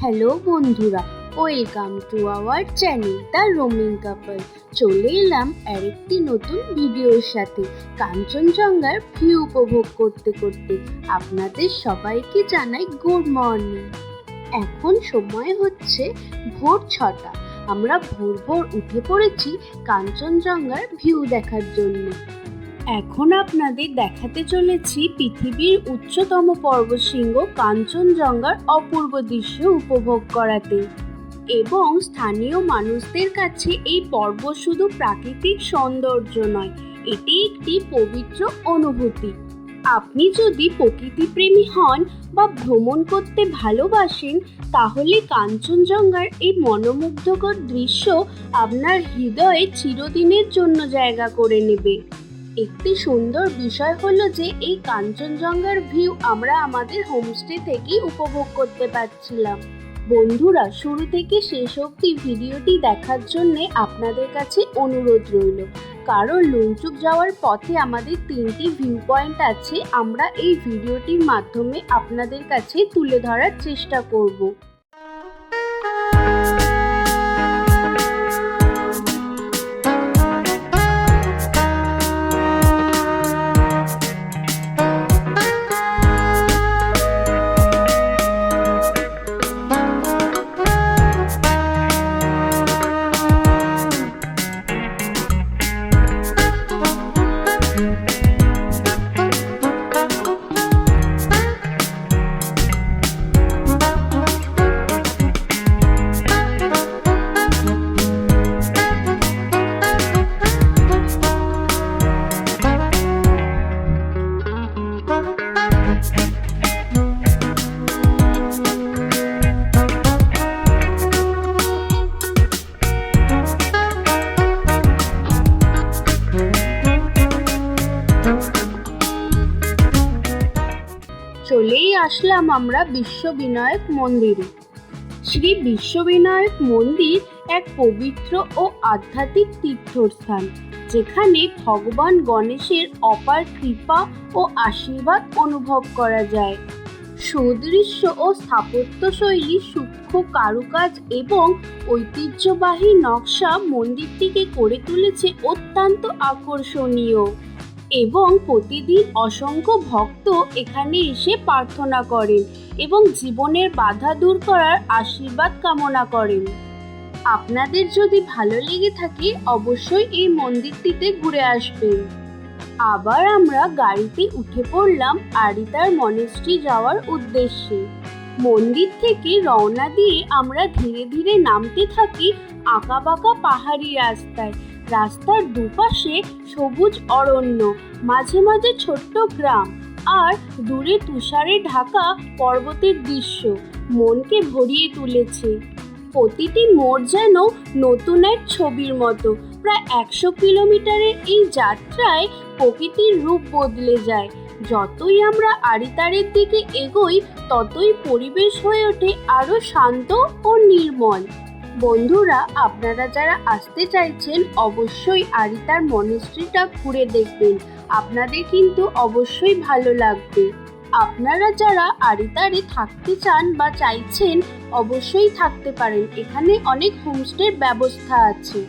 Hello বন্ধুরা, welcome to our channel the roaming couple. চলে এলাম আরেকটি নতুন ভিডিওর সাথে। কাঞ্চনজঙ্ঘার ভিউ উপভোগ করতে করতে আপনাদের সবাইকে জানাই গুড মর্নিং। এখন সময় হচ্ছে ভোর 6টা। আমরা ভোর ভোর উঠে পড়েছি কাঞ্চনজঙ্ঘার ভিউ দেখার জন্য। এখন আপনাদের দেখাতে চলেছি পৃথিবীর উচ্চতম পর্বতশৃঙ্গ কাঞ্চনজঙ্ঘার অপূর্ব দৃশ্য উপভোগ করাতে। এবং স্থানীয় মানুষদের কাছে এই পর্বত শুধু প্রাকৃতিক সৌন্দর্য নয়, এটি একটি পবিত্র অনুভূতি। আপনি যদি প্রকৃতিপ্রেমী হন বা ভ্রমণ করতে ভালোবাসেন, তাহলে কাঞ্চনজঙ্ঘার এই মনোমুগ্ধকর দৃশ্য আপনার হৃদয়ে চিরদিনের জন্য জায়গা করে নেবে। একটি সুন্দর বিষয় হলো যে এই কাঞ্চনজঙ্ঘার ভিউ আমরা আমাদের হোমস্টে থেকেই উপভোগ করতে পারছিলাম। বন্ধুরা, শুরু থেকে শেষ অবধি ভিডিওটি দেখার জন্য আপনাদের কাছে অনুরোধ রইল, কারণ লুংচুক যাওয়ার পথে আমাদের 3টি ভিউ পয়েন্ট আছে। আমরা এই ভিডিওটির মাধ্যমে আপনাদের কাছে তুলে ধরার চেষ্টা করব। চলেই আসলাম আমরা বিশ্ববিনায়ক মন্দিরে। শ্রী বিশ্ববিনায়ক মন্দির এক পবিত্র ও আধ্যাত্মিক তীর্থস্থান, যেখানে ভগবান গণেশের অপার কৃপা ও আশীর্বাদ অনুভব করা যায়। সুদৃশ্য ও স্থাপত্যশৈলী, সূক্ষ্ম কারুকাজ এবং ঐতিহ্যবাহী নকশা মন্দিরটিকে করে তুলেছে অত্যন্ত আকর্ষণীয়। এবং প্রতিদিন অসংখ্য ভক্ত এখানে এসে প্রার্থনা করেন এবং জীবনের বাধা দূর করার আশীর্বাদ কামনা করেন। আপনাদের যদি ভালো লেগে থাকে, অবশ্যই এই মন্দিরটিতে ঘুরে আসবেন। আবার আমরা গাড়িতে উঠে পড়লাম আরিতার মনেস্ট্রি যাওয়ার উদ্দেশ্যে। মন্দির থেকে রওনা দিয়ে আমরা ধীরে ধীরে নামতে থাকি আঁকাবাঁকা পাহাড়ি রাস্তায়। রাস্তার দুপাশে সবুজ অরণ্য, মাঝে মাঝে ছোট্ট গ্রাম, আর দূরে তুষারে ঢাকা পর্বতের দৃশ্য মনকে ভরিয়ে তুলেছে। প্রতিটি মোড় যেন নতুন এক ছবির মতো। প্রায় 100 কিলোমিটারের এই যাত্রায় প্রকৃতির রূপ বদলে যায়। যতই আমরা আরিতারের দিকে এগোই, ততই পরিবেশ হয়ে ওঠে আরও শান্ত ও নির্মল। বন্ধুরা, আপনারা যারা আসতে চাইছেন, অবশ্যই আরিতার মনেস্ট্রিটা ঘুরে দেখবেন। আপনাদের কিন্তু অবশ্যই ভালো লাগবে। আপনারা যারা আরিতারে থাকতে চান বা চাইছেন, অবশ্যই থাকতে পারেন। এখানে অনেক হোমস্টের ব্যবস্থা আছে।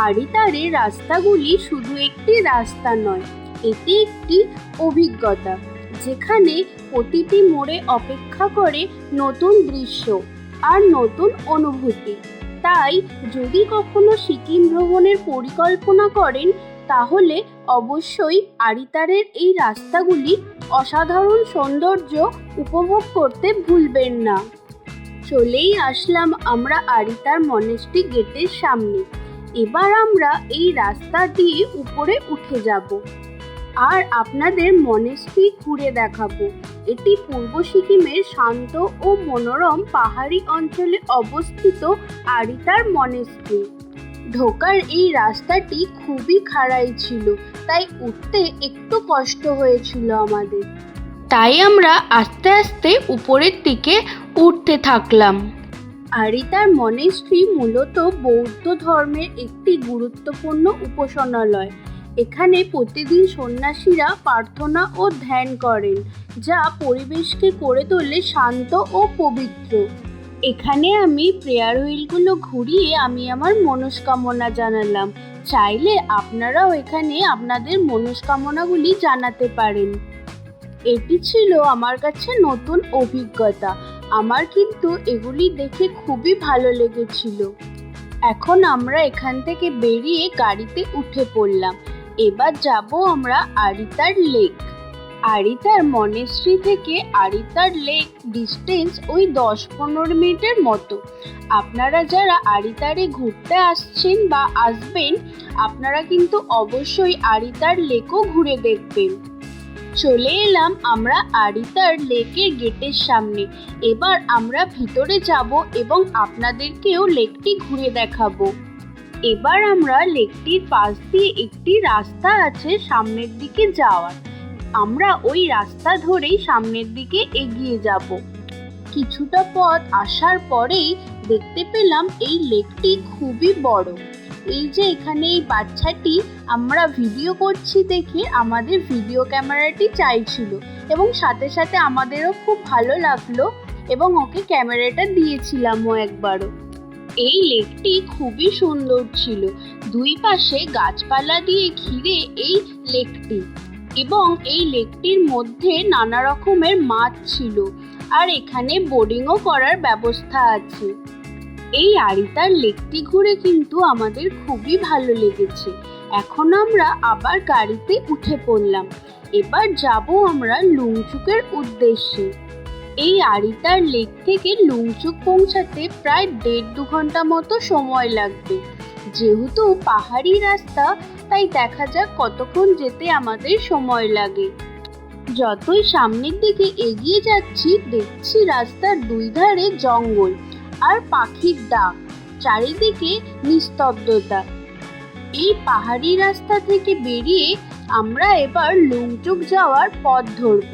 আরিতারের রাস্তাগুলি শুধু একটি রাস্তা নয়, এটি একটি অভিজ্ঞতা, যেখানে প্রতিটি মোড়ে অপেক্ষা করে নতুন দৃশ্য আর নতুন অনুভূতি। তাই যদি কখনো সিকিম ভ্রমণের পরিকল্পনা করেন, তাহলে অবশ্যই আরিতারের এই রাস্তাগুলি অসাধারণ সৌন্দর্য উপভোগ করতে ভুলবেন না। চলেই আসলাম আমরা আরিতার মনেস্ট্রি গেটের সামনে। এবার আমরা এই রাস্তা দিয়ে উপরে উঠে যাব আর আপনাদের মনেস্ট্রি ঘুরে দেখাবো। এটি পূর্ব সিকিমের শান্ত ও মনোরম পাহাড়ি অঞ্চলে অবস্থিত আরিতার মনেস্ট্রি। ঢোকার এই রাস্তাটি খুবই খাড়াই ছিল, তাই উঠতে একটু কষ্ট হয়েছিল আমাদের। তাই আমরা আস্তে আস্তে উপরের দিকে উঠতে থাকলাম। আরিতার মনেস্ট্রি মূলত বৌদ্ধ ধর্মের একটি গুরুত্বপূর্ণ উপাসনালয়। এখানে প্রতিদিন সন্ন্যাসীরা প্রার্থনা ও ধ্যান করেন, যা পরিবেশকে করে তোলে শান্ত ও পবিত্র। এখানে আমি প্রেয়ার হুইলগুলো ঘুরিয়ে আমি আমার মনস্কামনা জানালাম। চাইলে আপনারাও এখানে আপনাদের মনস্কামনাগুলি জানাতে পারেন। এটি ছিল আমার কাছে নতুন অভিজ্ঞতা। আমার কিন্তু এগুলি দেখে খুবই ভালো লেগেছিল। এখন আমরা এখান থেকে বেরিয়ে গাড়িতে উঠে পড়লাম। এবার যাব আমরা আরিতার লেক। আরিতার মনেশ্রী থেকে আরিতার লেক ডিস্টেন্স ওই 10-15 মিনিটের মতো। আপনারা যারা আরিতারে ঘুরতে আসছেন বা আসবেন, আপনারা কিন্তু অবশ্যই আরিতার লেকও ঘুরে দেখবেন। চলে এলাম আমরা আরিতার লেকের গেটের সামনে। এবার আমরা ভিতরে যাব এবং আপনাদেরকেও লেকটি ঘুরে দেখাবো। এবার আমরা লেকটির পাশ দিয়ে একটি রাস্তা আছে সামনের দিকে যাওয়ার। আমরা ওই রাস্তা ধরেই সামনের দিকে এগিয়ে যাব। কিছুটা পথ আসার পরেই দেখতে পেলাম এই লেকটি খুবই বড়। এই যে এখানে এই বাচ্চাটি আমরা ভিডিও করছি দেখে আমাদের ভিডিও ক্যামেরাটি চাইছিল এবং সাথে সাথে আমাদেরও খুব ভালো লাগলো এবং ওকে ক্যামেরাটা দিয়েছিলামও একবারও। এই লেকটি খুবই সুন্দর ছিল। দুই পাশে গাছপালা দিয়ে ঘিরে এই লেকটি, এবং এই লেকটির মধ্যে নানা রকমের মাছ ছিল, আর এখানে বোটিংও করার ব্যবস্থা আছে। এই আরিতার লেকটি ঘুরে কিন্তু আমাদের খুবই ভালো লেগেছে। এখন আমরা আবার গাড়িতে উঠে পড়লাম। এবার যাব আমরা লুংচুকের উদ্দেশ্যে। এই আরিতার লেক থেকে লুংচুক পৌঁছাতে প্রায় 1.5-2 ঘন্টা মতো সময় লাগবে। যেহেতু পাহাড়ি রাস্তা, তাই দেখা যাক কতক্ষণ যেতে আমাদের সময় লাগে। যতই সামনের দিকে এগিয়ে যাচ্ছি দেখছি রাস্তার দুই ধারে জঙ্গল আর পাখির ডাক, চারিদিকে নিস্তব্ধতা। এই পাহাড়ি রাস্তা থেকে বেরিয়ে আমরা এবার লুংচুক যাওয়ার পথ ধরব।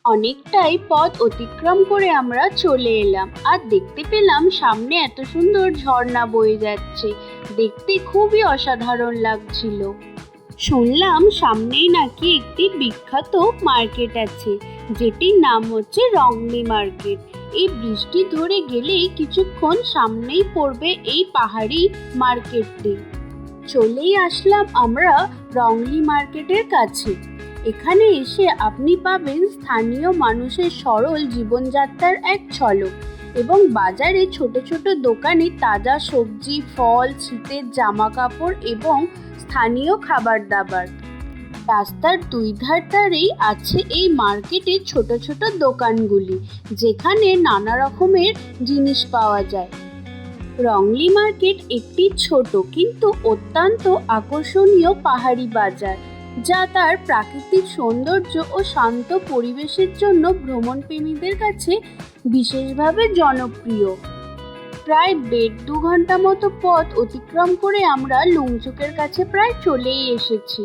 অনেকটাই পথ অতিক্রম করে আমরা চলে এলাম, আর দেখতে পেলাম সামনে এত সুন্দর ঝর্ণা বয়ে যাচ্ছে। দেখতে খুবই অসাধারণ লাগছিল। শুনলাম সামনেই নাকি একটি বিখ্যাত মার্কেট আছে, যেটির নাম হচ্ছে রংলি মার্কেট। এই বৃষ্টি ধরে গেলেই কিছুক্ষণ সামনেই পড়বে এই পাহাড়ি মার্কেটটি। চলেই আসলাম আমরা রংলি মার্কেটের কাছে। এখানে এসে আপনি পাবেন স্থানীয় মানুষের সরল জীবনযাত্রার এক ঝলক, এবং বাজারে ছোট ছোট দোকানে তাজা সবজি, ফল, শীতের জামা কাপড় এবং স্থানীয় খাবার দাবার। রাস্তার দুই ধারেই আছে এই মার্কেটের ছোট ছোট দোকানগুলি, যেখানে নানা রকমের জিনিস পাওয়া যায়। রংলি মার্কেট একটি ছোট কিন্তু অত্যন্ত আকর্ষণীয় পাহাড়ি বাজার, যা তার প্রাকৃতিক সৌন্দর্য ও শান্ত পরিবেশের জন্য ভ্রমণপ্রেমীদের কাছে বিশেষভাবে জনপ্রিয়। প্রায় 1.5-2 ঘন্টা মতো পথ অতিক্রম করে আমরা লুংচুকের কাছে প্রায় চলেই এসেছি।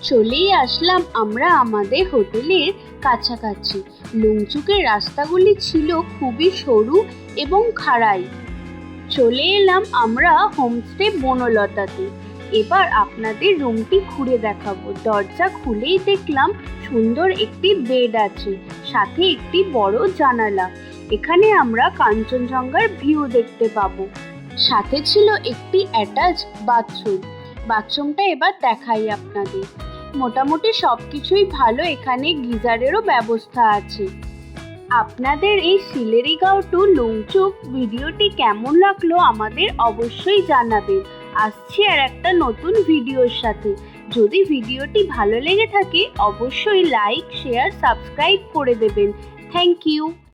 চলেই আসলাম আমরা আমাদের হোটেলের কাছাকাছি। লুংচুকের রাস্তাগুলি ছিল খুবই সরু এবং খাড়াই। চলে এলাম আমরা হোমস্টে বনলতাতে। এবার আপনাদের রুমটি ঘুরে দেখাবো। দরজা খুলেই দেখলাম সুন্দর একটি বেড আছে, সাথে একটি বড় জানালা। এখানে আমরা কাঞ্চনজঙ্ঘার ভিউ দেখতে পাবো। সাথে ছিল একটি অ্যাটাচ বাথরুমটা এবার দেখাই আপনাদের। মোটামুটি সবকিছুই ভালো, এখানে গিজারেরও ব্যবস্থা আছে। আপনাদের এই শিলেরিগাঁও টু লুংচুক ভিডিওটি কেমন লাগলো আমাদের অবশ্যই জানাবেন। আসছি আর একটা নতুন ভিডিওর সাথে। যদি ভিডিওটি ভালো লেগে থাকে অবশ্যই লাইক, শেয়ার, সাবস্ক্রাইব করে দেবেন। Thank you.